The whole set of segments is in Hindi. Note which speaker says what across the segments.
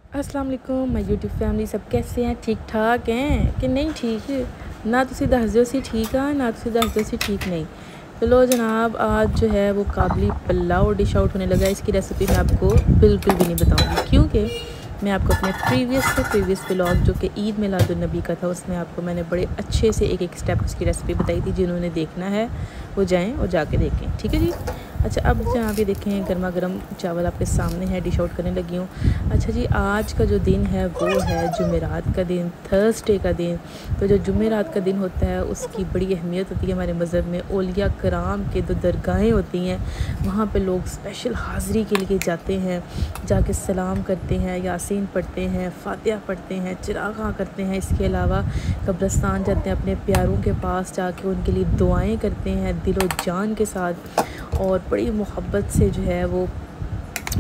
Speaker 1: अस्सलाम वालेकुम माय यूट्यूब फैमिली। सब कैसे हैं? ठीक ठाक हैं कि नहीं? ठीक ना तुसी दस दो सी ठीक है ना तुसी दस दो सी ठीक नहीं। चलो जनाब, आज जो है वो काबली पुलाव डिश आउट होने लगा है। इसकी रेसिपी मैं आपको बिल्कुल भी नहीं बताऊंगी, क्योंकि मैं आपको अपने प्रीवियस व्लॉग जो कि ईद मिलादुन्नबी का था, उसमें आपको मैंने बड़े अच्छे से एक स्टेप उसकी रेसिपी बताई थी। जिन्होंने देखना है वो जाएँ और जाके देखें, ठीक है जी। अच्छा, अब जहाँ पे देखें गर्मा गर्म चावल आपके सामने है, डिश आउट करने लगी हूँ। अच्छा जी, आज का जो दिन है वो है जुमेरात का दिन, थर्सडे का दिन। तो जो जुमेरात का दिन होता है उसकी बड़ी अहमियत होती है हमारे मज़हब में। औलिया कराम के जो दरगाहें होती हैं वहाँ पे लोग स्पेशल हाज़री के लिए जाते हैं, जाके सलाम करते हैं, यासीन पढ़ते हैं, फातिहा पढ़ते हैं, चिरागा करते हैं। इसके अलावा कब्रिस्तान जाते हैं, अपने प्यारों के पास जाके उनके लिए दुआएँ करते हैं दिलो जान के साथ, और बड़ी मोहब्बत से जो है वो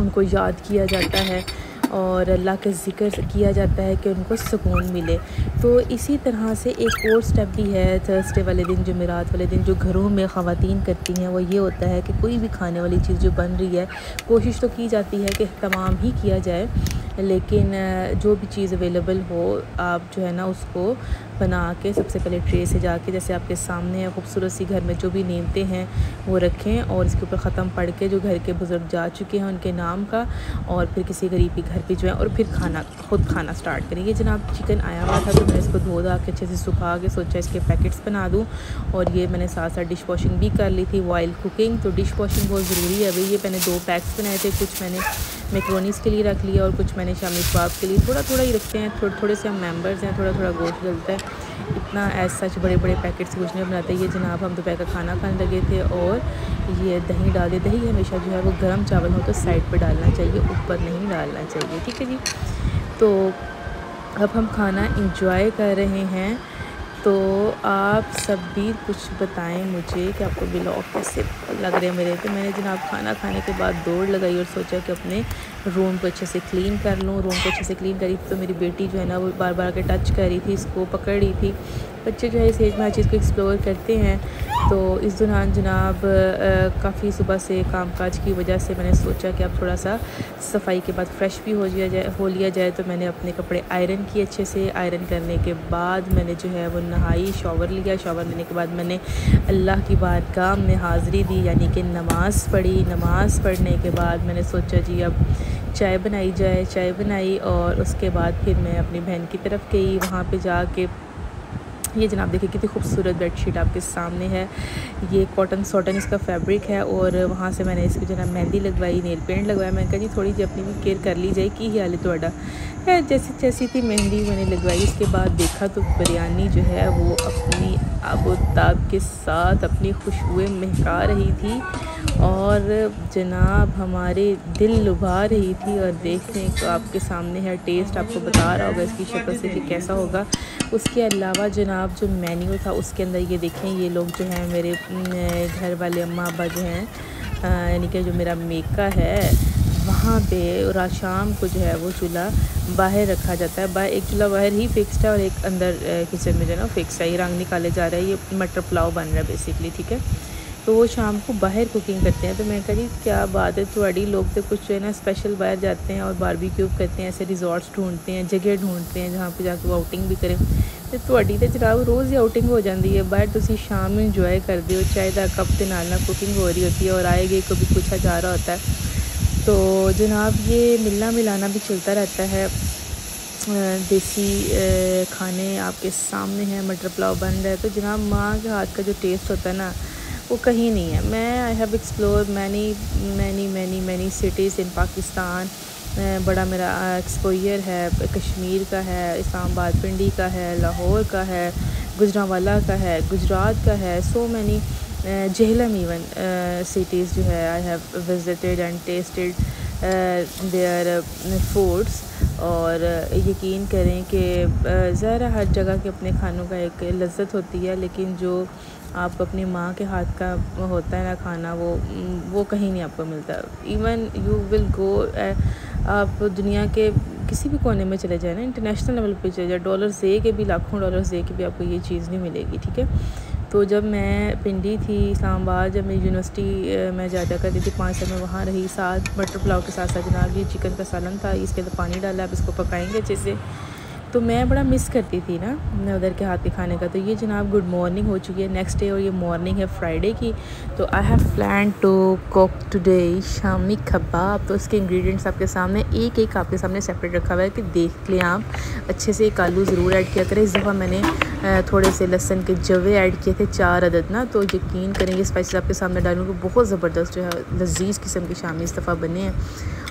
Speaker 1: उनको याद किया जाता है और अल्लाह के ज़िक्र किया जाता है कि उनको सुकून मिले। तो इसी तरह से एक और स्टेप भी है थर्सडे वाले दिन, जुमेरात वाले दिन, जो घरों में ख़वातीन करती हैं। वो ये होता है कि कोई भी खाने वाली चीज़ जो बन रही है, कोशिश तो की जाती है कि तमाम ही किया जाए, लेकिन जो भी चीज़ अवेलेबल हो आप जो है ना उसको बना के सबसे पहले ट्रे से जाके, जैसे आपके सामने है, खूबसूरत सी घर में जो भी नेमतें हैं वो रखें और इसके ऊपर ख़त्म पढ़ के जो घर के बुज़ुर्ग जा चुके हैं उनके नाम का, और फिर किसी गरीब के घर पे जो है और फिर खुद खाना स्टार्ट करें। ये जनाब चिकन आया हुआ था तो मैंने इसको धो धा के अच्छे से सुखा के सोचा इसके पैकेट्स बना दूँ, और ये मैंने साथ साथ डिश वॉशिंग भी कर ली थी, वाइल कुकिंग। तो डिश वॉशिंग बहुत ज़रूरी है। अभी ये मैंने 2 पैक्स बनाए थे, कुछ मैंने मैक्रोनीस के लिए रख लिया और कुछ मैंने शामी कबाब के लिए। थोड़ा थोड़ा ही रखते हैं, थोड़े थोड़े से हम मेंबर्स हैं, थोड़ा थोड़ा गोश्त डलता है, इतना एज सच बड़े बड़े पैकेट्स कुछ नहीं बनाते। ये जनाब हम दोपहर का खाना खाने लगे थे और ये दही डाल दे। दही हमेशा जो है वो गर्म चावल हो तो साइड पे डालना चाहिए, ऊपर नहीं डालना चाहिए, ठीक है जी। तो अब हम खाना इंजॉय कर रहे हैं, तो आप सब भी कुछ बताएं मुझे कि आपको व्लॉग कैसे लग रहे हैं मेरे। तो मैंने जनाब खाना खाने के बाद दौड़ लगाई और सोचा कि अपने रूम को अच्छे से क्लीन कर लूँ। रूम को अच्छे से क्लीन करी तो मेरी बेटी जो है ना वो बार बार के टच कर रही थी, इसको पकड़ रही थी। बच्चे जो है इस एज में हर चीज़ को एक्सप्लोर करते हैं। तो इस दौरान जनाब काफ़ी सुबह से कामकाज की वजह से मैंने सोचा कि अब थोड़ा सा सफाई के बाद फ्रेश भी हो लिया जाए। तो मैंने अपने कपड़े आयरन किए अच्छे से। आयरन करने के बाद मैंने जो है वो नहाई, शॉवर लिया। शॉवर लेने के बाद मैंने अल्लाह की बारगाह में हाज़री दी, यानी कि नमाज़ पढ़ी। नमाज़ पढ़ने के बाद मैंने सोचा जी अब चाय बनाई जाए। चाय बनाई और उसके बाद फिर मैं अपनी बहन की तरफ गई। वहाँ पे जाके ये जनाब देखिए कितनी खूबसूरत बेडशीट आपके सामने है। ये कॉटन इसका फैब्रिक है, और वहाँ से मैंने इसको जनाब मेहंदी लगवाई, नेल पेंट लगवाया। मैंने कहा जी थोड़ी जी अपनी भी केयर कर ली जाए कि हाल है थोड़ा है। जैसी थी मेहंदी मैंने लगवाई। इसके बाद देखा तो बिरयानी जो है वो अपनी आबोताब के साथ अपनी खुशबुएं महका रही थी और जनाब हमारे दिल लुभा रही थी। और देखते हैं तो आपके सामने है, टेस्ट आपको बता रहा होगा इसकी शक्ल से कि कैसा होगा। उसके अलावा जनाब जो मेन्यू था उसके अंदर ये देखें, ये लोग जो हैं मेरे घर वाले अम्मा अब्बा जो हैं, यानी कि जो मेरा मेका है वहाँ पे रात शाम को जो है वो चूल्हा बाहर रखा जाता है। एक चूल्हा बाहर ही फिक्स्ड है और एक अंदर किचन में जो है ना फिक्स है। ये रंग निकाले जा रहा है, ये मटर पुलाव बन रहा है बेसिकली, ठीक है। तो वो शाम को बाहर कुकिंग करते हैं। तो मैं कह रही क्या बात है, थोड़ी लोग तो कुछ जो है ना स्पेशल बाहर जाते हैं और बारबेक्यू करते हैं, ऐसे रिजॉर्ट्स ढूंढते हैं, जगह ढूंढते हैं जहाँ पे जाके वो आउटिंग भी करें। तो थोड़ी तो जनाब रोज़ ही आउटिंग हो जाती है बाहर, तुम शाम में इंजॉय करते हो, चाय का कप के नाल कुकिंग हो रही होती है और आए गए को भी पूछा जा रहा होता है। तो जनाब ये मिलना मिलाना भी चलता रहता है। देसी खाने आपके सामने हैं, मटर पुलाव बन रहा है। तो जनाब माँ के हाथ का जो टेस्ट होता है ना वो कहीं नहीं है। मैं I have explore many cities in Pakistan. बड़ा मेरा एक्सपोजर है, कश्मीर का है, इस्लामाबाद पिंडी का है, लाहौर का है, गुजरांवाला का है, गुजरात का है, so many Jhelum even cities जो है I have visited and tasted their foods. और यकीन करें कि ज़रा हर जगह के अपने खानों का एक लज्जत होती है, लेकिन जो आप अपनी माँ के हाथ का होता है ना खाना, वो कहीं नहीं आपको मिलता। इवन यू विल गो, आप दुनिया के किसी भी कोने में चले जाए ना, इंटरनेशनल लेवल पे चले जाए, डॉलर्स दे के भी, लाखों डॉलर्स दे के भी आपको ये चीज़ नहीं मिलेगी, ठीक है। तो जब मैं पिंडी थी इस्लामाबाद, जब मैं यूनिवर्सिटी में जाया करती थी 5 साल में वहाँ रही, साथ मटर पुलाव के साथ साथ जनाब ये चिकन का सालन था, इसके अंदर पानी डाला, अब इसको पकाएंगे अच्छे से। तो मैं बड़ा मिस करती थी ना मैं उधर के हाथ के खाने का। तो ये जनाब गुड मॉर्निंग हो चुकी है नेक्स्ट डे, और ये मॉर्निंग है फ्राइडे की। तो I have plan to cook today shami kebab. तो इसके इंग्रेडिएंट्स आपके सामने एक एक आपके सामने सेपरेट रखा हुआ है कि देख लें आप अच्छे से। एक आलू ज़रूर ऐड किया करें। इस दफ़ा मैंने थोड़े से लहसुन के जवे ऐड किए थे 4 अदद ना। तो यकीन करें ये स्पाइसेस आपके सामने डालूँगी, बहुत ज़बरदस्त जो है लजीज़ किस्म की शामी इस दफ़ा बने हैं।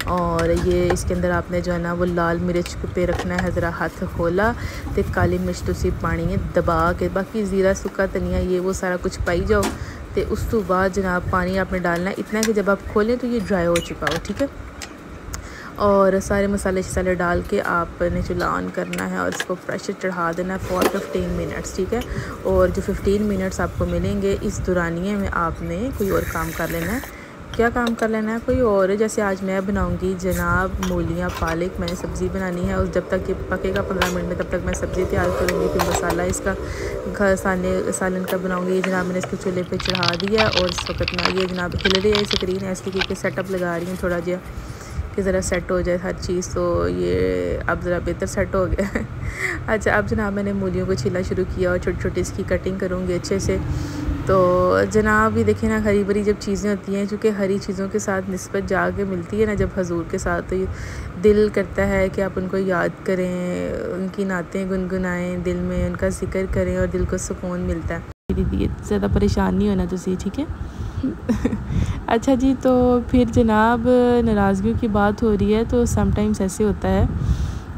Speaker 1: और ये इसके अंदर आपने जो है ना वो लाल मिर्च पे रखना है ज़रा हाथ खोला, तो काली मिर्च तुसी पानी है दबा के, बाकी ज़ीरा सुक्का धनिया ये वो सारा कुछ पाई जाओ। तो उस तो बाद जनाब पानी आपने डालना है इतना कि जब आप खोलें तो ये ड्राई हो चुका हो, ठीक है। और सारे मसाले शसाले डाल के आपने चूल्हा ऑन करना है और इसको प्रेशर चढ़ा देना है फॉर 15 मिनट्स, ठीक है। और जो 15 मिनट्स आपको मिलेंगे इस दौरानिए में आपने कोई और काम कर लेना है। क्या काम कर लेना है कोई और, जैसे आज मैं बनाऊंगी जनाब मूलियाँ पालक, मैंने सब्ज़ी बनानी है। और जब तक ये पकेगा 15 मिनट में तब तक मैं सब्ज़ी तैयार करूँगी, फिर मसाला इसका सालन का बनाऊँगी। ये जनाब मैंने इसको चूल्हे पे चढ़ा दिया और इस वक्त मैं ये जनाब हिल रही है स्क्रीन है इसलिए क्योंकि सेटअप लगा रही हूँ थोड़ा जहा कि ज़रा सेट हो जाए हर चीज़। तो ये अब ज़रा बेहतर सेट हो गया अच्छा, अब जनाब मैंने मूलियों को छीलना शुरू किया और छोटी छोटी इसकी कटिंग करूँगी अच्छे से। तो जनाब ये देखें ना, हरी भरी जब चीज़ें होती हैं, चूँकि हरी चीज़ों के साथ निस्बत जाके मिलती है ना जब हजूर के साथ, तो ये दिल करता है कि आप उनको याद करें, उनकी नातें गुनगुनाएं, दिल में उनका जिक्र करें और दिल को सुकून मिलता है। दीदी ज़्यादा परेशान नहीं होना तुसी, ठीक है अच्छा जी, तो फिर जनाब नाराज़गियों की बात हो रही है। तो समटाइम्स ऐसे होता है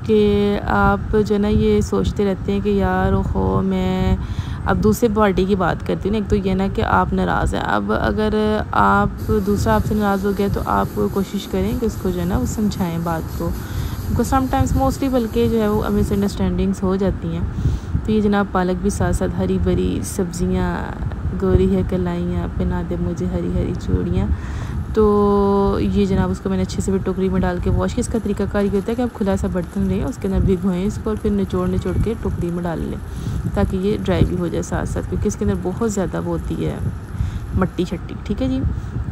Speaker 1: कि आप जो ना ये सोचते रहते हैं कि यार ओहो, मैं अब दूसरे पार्टी की बात करती हूँ ना। एक तो ये ना कि आप नाराज़ हैं, अब अगर आप दूसरा आपसे नाराज़ हो गया तो आप कोशिश करें कि उसको जो है ना वो समझाएं बात को समटाइम्स मोस्टली बल्कि जो है वो मिसअंडरस्टैंडिंग्स हो जाती हैं। तो ये जनाब पालक भी साथ साथ हरी भरी सब्ज़ियाँ, गोरी है कलाइयाँ, पहना दे मुझे हरी हरी चूड़ियाँ। तो ये जनाब उसको मैंने अच्छे से भी टोकरी में डाल के वॉश किया। इसका तरीकाकार ये होता है कि आप खुला सा बर्तन लें, उसके अंदर भिगोएं इसको और फिर निचोड़ के टोकरी में डाल लें ताकि ये ड्राई भी हो जाए साथ साथ, क्योंकि इसके अंदर बहुत ज़्यादा वो होती है मट्टी शट्टी, ठीक है जी।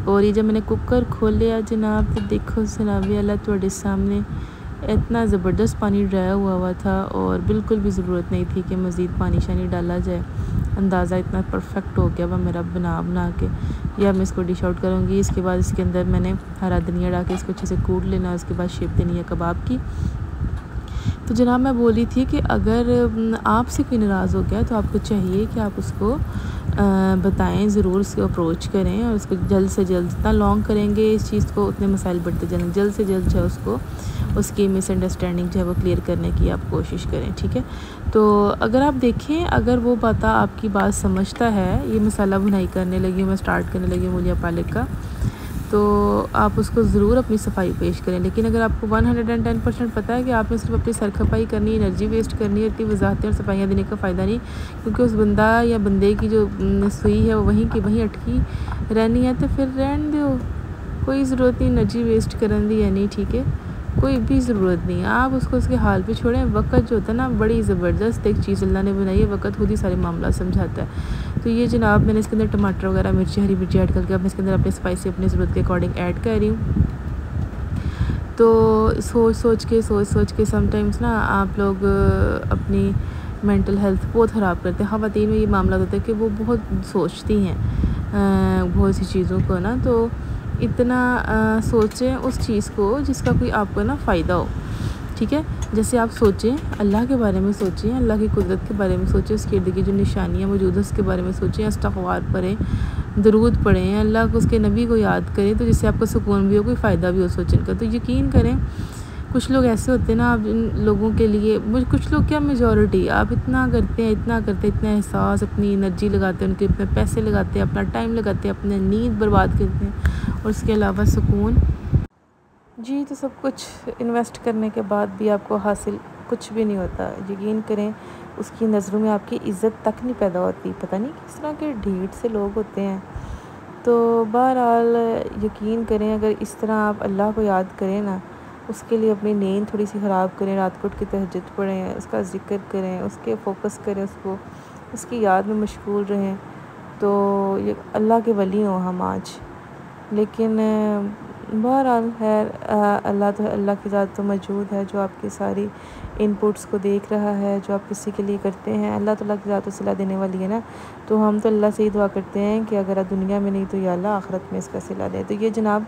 Speaker 1: और ये जब मैंने कुकर खोलिया जनाब तो देखो जनाब अल्लाह थोड़े सामने इतना ज़बरदस्त पानी ड्राया हुआ था और बिल्कुल भी ज़रूरत नहीं थी कि मज़ीद पानी शानी डाला जाए। अंदाज़ा इतना परफेक्ट हो गया वह मेरा बना के। या मैं इसको डिश आउट करूँगी। इसके बाद इसके अंदर मैंने हरा धनिया डाल के इसको अच्छे से कूट लेना, उसके बाद शेप देनी है कबाब की। तो जनाब मैं बोली थी कि अगर आपसे कोई नाराज़ हो गया तो आपको चाहिए कि आप उसको बताएं, ज़रूर उसको अप्रोच करें और उसको जल्द से जल्द, जितना लॉन्ग करेंगे इस चीज़ को उतने मसाइल बढ़ते जाएंगे। जल्द से जल्द जो है उसको उसकी मिसअंडरस्टैंडिंग जो है वो क्लियर करने की आप कोशिश करें, ठीक है। तो अगर आप देखें, अगर वो बता आपकी बात समझता है, ये मसाला भुनाई करने लगी हूँ मैं, स्टार्ट करने लगी हूँ मूलिया पालक का, तो आप उसको ज़रूर अपनी सफाई पेश करें। लेकिन अगर आपको 110% पता है कि आपने सिर्फ अपनी सरखपाई करनी है, एनर्जी वेस्ट करनी है, इतनी वजाहतें और सफाइयाँ देने का फ़ायदा नहीं, क्योंकि उस बंदा या बंदे की जो सुई है वो वहीं की वहीं अटकी रहनी है, तो फिर रहने दो, कोई ज़रूरत नहीं एनर्जी वेस्ट करने दी है नहीं, ठीक है, कोई भी ज़रूरत नहीं। आप उसको उसके हाल पे छोड़ें। वक़्त जो होता है ना, बड़ी ज़बरदस्त एक चीज़ अल्लाह ने बनाई है, वक़्त खुद ही सारे मामला समझाता है। तो ये जनाब मैंने इसके अंदर टमाटर वगैरह मिर्ची हरी मिर्ची ऐड करके अब इसके अंदर अपने स्पाइसी अपनी ज़रूरत के अकॉर्डिंग ऐड कर रही हूँ। तो सोच सोच के समटाइम्स ना आप लोग अपनी मेंटल हेल्थ बहुत ख़राब करते हैं। ख़वातीन में ये मामला होता है कि वो बहुत सोचती हैं बहुत सी चीज़ों को ना, तो इतना सोचें उस चीज़ को जिसका कोई आपको ना फ़ायदा हो, ठीक है। जैसे आप सोचें अल्लाह के बारे में, सोचें अल्लाह की कुदरत के बारे में, सोचें उसके इर्द गिर्द जो निशानियाँ मौजूद है उसके बारे में सोचें, इस्तग़फ़ार पढ़ें, दरूद पढ़ें, अल्लाह को उसके नबी को याद करें, तो जिससे आपको सुकून भी हो, कोई फ़ायदा भी हो सोचने का। तो यकीन करें कुछ लोग ऐसे होते हैं ना, आप इन लोगों के लिए, कुछ लोग क्या मेजॉरिटी, आप इतना करते हैं इतना एहसास, अपनी एनर्जी लगाते हैं, उनके अपने पैसे लगाते हैं, अपना टाइम लगाते हैं, अपनी नींद बर्बाद करते हैं और उसके अलावा सुकून जी। तो सब कुछ इन्वेस्ट करने के बाद भी आपको हासिल कुछ भी नहीं होता। यकीन करें उसकी नज़रों में आपकी इज़्ज़त तक नहीं पैदा होती। पता नहीं किस तरह के ढीठ से लोग होते हैं। तो बहरहाल यकीन करें अगर इस तरह आप अल्लाह को याद करें ना, उसके लिए अपनी नींद थोड़ी सी ख़राब करें, रात को उठ के तहज्जुद पढ़ें, उसका ज़िक्र करें, उसके फोकस करें, उसको उसकी याद में मशगूल रहें, तो ये अल्लाह के वली हों हम आज। लेकिन बहरहाल है, अल्लाह तो अल्लाह की ज़ात तो मौजूद है जो आपकी सारी इनपुट्स को देख रहा है, जो आप किसी के लिए करते हैं। अल्लाह ताला की ज़ात तो सिला देने वाली है ना। तो हम तो अल्लाह से ही दुआ करते हैं कि अगर दुनिया में नहीं तो या अल्लाह आखिरत में इसका सिला दे। तो ये जनाब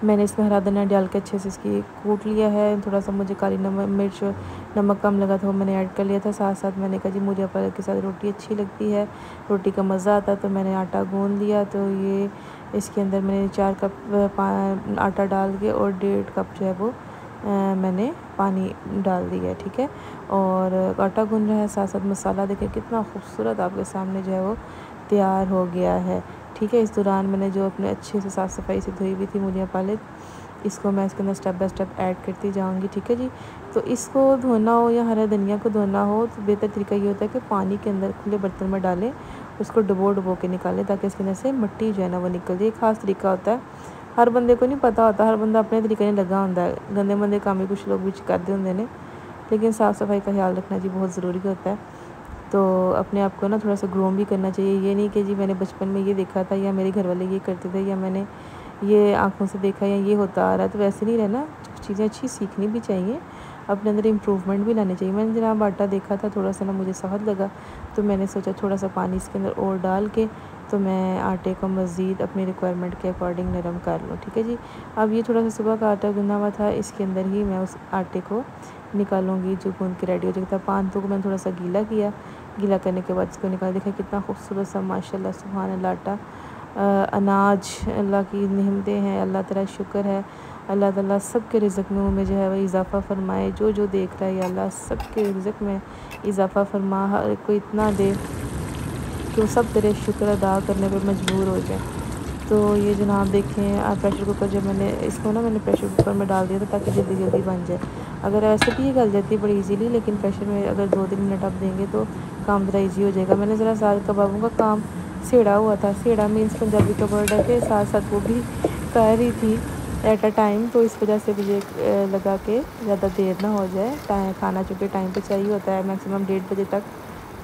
Speaker 1: मैंने इसमें हरा धनिया डाल के अच्छे से इसकी कूट लिया है। थोड़ा सा मुझे काली नमक मिर्च नमक कम लगा था वो मैंने ऐड कर लिया था। साथ साथ मैंने कहा जी मुझे पालक के साथ रोटी अच्छी लगती है, रोटी का मज़ा आता है, तो मैंने आटा गूँध लिया। तो ये इसके अंदर मैंने 4 कप आटा डाल के और 1.5 कप जो है वो मैंने पानी डाल दिया है, ठीक है। और आटा गूँध रहा है, साथ साथ मसाला देखें कितना खूबसूरत आपके सामने जो है वो तैयार हो गया है, ठीक है। इस दौरान मैंने जो अपने अच्छे से साफ़ सफाई से धोई हुई थी मूलियाँ पालक, इसको मैं इसके अंदर स्टेप बाय स्टेप ऐड करती जाऊंगी, ठीक है जी। तो इसको धोना हो या हरा धनिया को धोना हो तो बेहतर तरीका ये होता है कि पानी के अंदर खुले बर्तन में डालें, उसको डुबो के निकालें ताकि इसके अंदर से मिट्टी जो है ना वो निकल जाए। ख़ास तरीका होता है, हर बंदे को नहीं पता होता, हर बंदा अपने तरीके नहीं लगा होता है। गंदे मंदे काम ही कुछ लोग भी करते होंगे ने, लेकिन साफ़ सफाई का ख्याल रखना जी बहुत ज़रूरी होता है। तो अपने आप को ना थोड़ा सा ग्रूम भी करना चाहिए। ये नहीं कि जी मैंने बचपन में ये देखा था या मेरे घर वाले ये करते थे या मैंने ये आँखों से देखा या ये होता आ रहा है, तो वैसे नहीं रहना। चीज़ें अच्छी सीखनी भी चाहिए, अपने अंदर इम्प्रूवमेंट भी लानी चाहिए। मैंने जनाब आटा देखा था थोड़ा सा ना मुझे सहद लगा, तो मैंने सोचा थोड़ा सा पानी इसके अंदर और डाल के तो मैं आटे को मज़ीद अपनी रिक्वायरमेंट के अकॉर्डिंग नरम कर लूँ, ठीक है जी। अब ये थोड़ा सा सुबह का आटा गूँधा हुआ था, इसके अंदर ही मैं उस आटे को निकालूँगी जो गूँध के रेडी हो जाता। पानों को मैंने थोड़ा सा गीला किया, गीला करने के बाद इसको निकाल, देखा कितना खूबसूरत सा माशाल्लाह सुभान अल्लाह आटा अनाज अल्लाह की नेमतें हैं, अल्लाह ताला शुक्र है। अल्लाह ताला सब के रिज़्क़ में जो है वह इजाफ़ा फ़रमाए। जो जो देख रहा है या अल्लाह सब के रिज़्क़ में इजाफ़ा फ़रमा, हर एक को इतना दे कि वो सब तेरे शुक्र अदा करने पर मजबूर हो जाए। तो ये जनाब देखें, प्रेशर कुकर जब मैंने प्रेशर कुकर में डाल दिया था ताकि जल्दी जल्दी बन जाए। अगर ऐसे भी ये गल जाती है बड़ी इजीली, लेकिन प्रेशर में अगर 2-3 मिनट आप देंगे तो काम ज़रा ईजी हो जाएगा। मैंने ज़रा साथ कबाबों का काम सेड़ा हुआ था, सेड़ा मीन्स पंजाबी का वर्ड है कि साथ साथ वो भी कर रही थी एट अ टाइम, तो इस वजह से मुझे लगा कि ज़्यादा देर ना हो जाए। खाना चूँकि टाइम पे चाहिए होता है मैक्सिमम 1:30 बजे तक,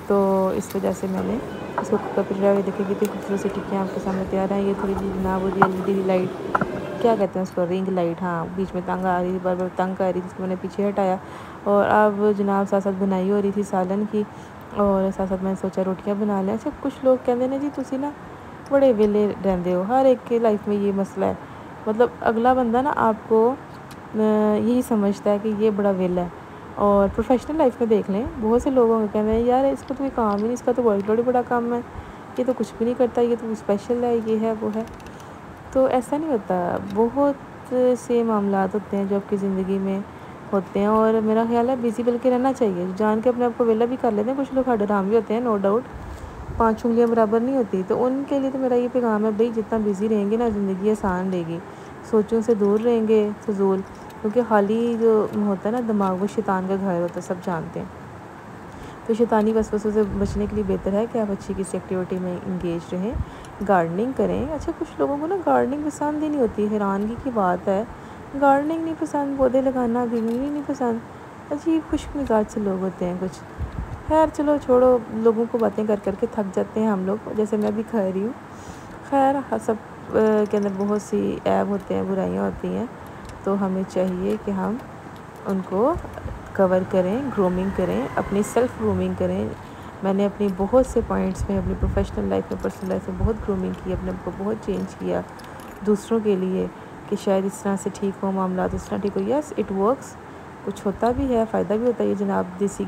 Speaker 1: तो इस वजह से मैंने इसको कुकर पर चढ़ाया। देखिए कितनी खूबसूरत सी टिक्कियाँ आपके सामने तैयार हैं। ये थोड़ी सी जनाब वो LED लाइट क्या कहते हैं उसको, रिंग लाइट, हाँ, बीच में तंग आ रही थी, बार बार तंग आ रही थी, जिसको मैंने पीछे हटाया। और अब जनाब साथ साथ बुनाई हो रही थी सालन की, और साथ साथ मैंने सोचा रोटियां बना लें। अच्छा, कुछ लोग कहते हैं जी तुसी ना बड़े वेले रहंदे हो, हर एक के लाइफ में ये मसला है। मतलब अगला बंदा ना आपको यही समझता है कि ये बड़ा वेला है। और प्रोफेशनल लाइफ में देख लें, बहुत से लोगों को कहते हैं यार इसको तो कोई काम ही नहीं, इसका तो वर्कलोड ही बड़ा काम है, ये तो कुछ भी नहीं करता, ये तो स्पेशल है, ये है वो है। तो ऐसा नहीं होता, बहुत से मामलात होते हैं जो आपकी ज़िंदगी में होते हैं। और मेरा ख्याल है बिज़ी बल्कि रहना चाहिए, जान के अपने आप को वेला भी कर लेते हैं। कुछ लोग हराम भी होते हैं, नो डाउट, 5 उंगलियां बराबर नहीं होती। तो उनके लिए तो मेरा ये पैगाम है, भाई जितना बिज़ी रहेंगे ना ज़िंदगी आसान रहेगी, सोचों से दूर रहेंगे फजूल, क्योंकि खाली जो होता है ना दिमाग वो शैतान का घर होता है, सब जानते हैं। तो शैतानी वसवसों से बचने के लिए बेहतर है कि आप अच्छी किसी एक्टिविटी में इंगेज रहें, गार्डनिंग करें। अच्छा, कुछ लोगों को ना गार्डनिंग पसंद ही नहीं होती, हैरानगी की बात है, गार्डनिंग नहीं पसंद, पौधे लगाना, ग्रीनरी नहीं पसंद। अजीब खुश्क मिजाज से लोग होते हैं कुछ। खैर चलो छोड़ो, लोगों को बातें कर करके थक जाते हैं हम लोग, जैसे मैं भी खा रही हूँ। खैर सब के अंदर बहुत सी ऐब होते हैं, बुराइयाँ होती हैं, तो हमें चाहिए कि हम उनको कवर करें, ग्रूमिंग करें, अपनी सेल्फ़ ग्रूमिंग करें। मैंने अपनी बहुत से पॉइंट्स में, अपनी प्रोफेशनल लाइफ में, पर्सनल लाइफ में बहुत ग्रूमिंग की, अपने आप को बहुत चेंज किया दूसरों के लिए कि शायद इस तरह से ठीक हो मामला, इस तरह ठीक हो। यस, इट वर्क्स, कुछ होता भी है, फ़ायदा भी होता है। ये जनाब देसी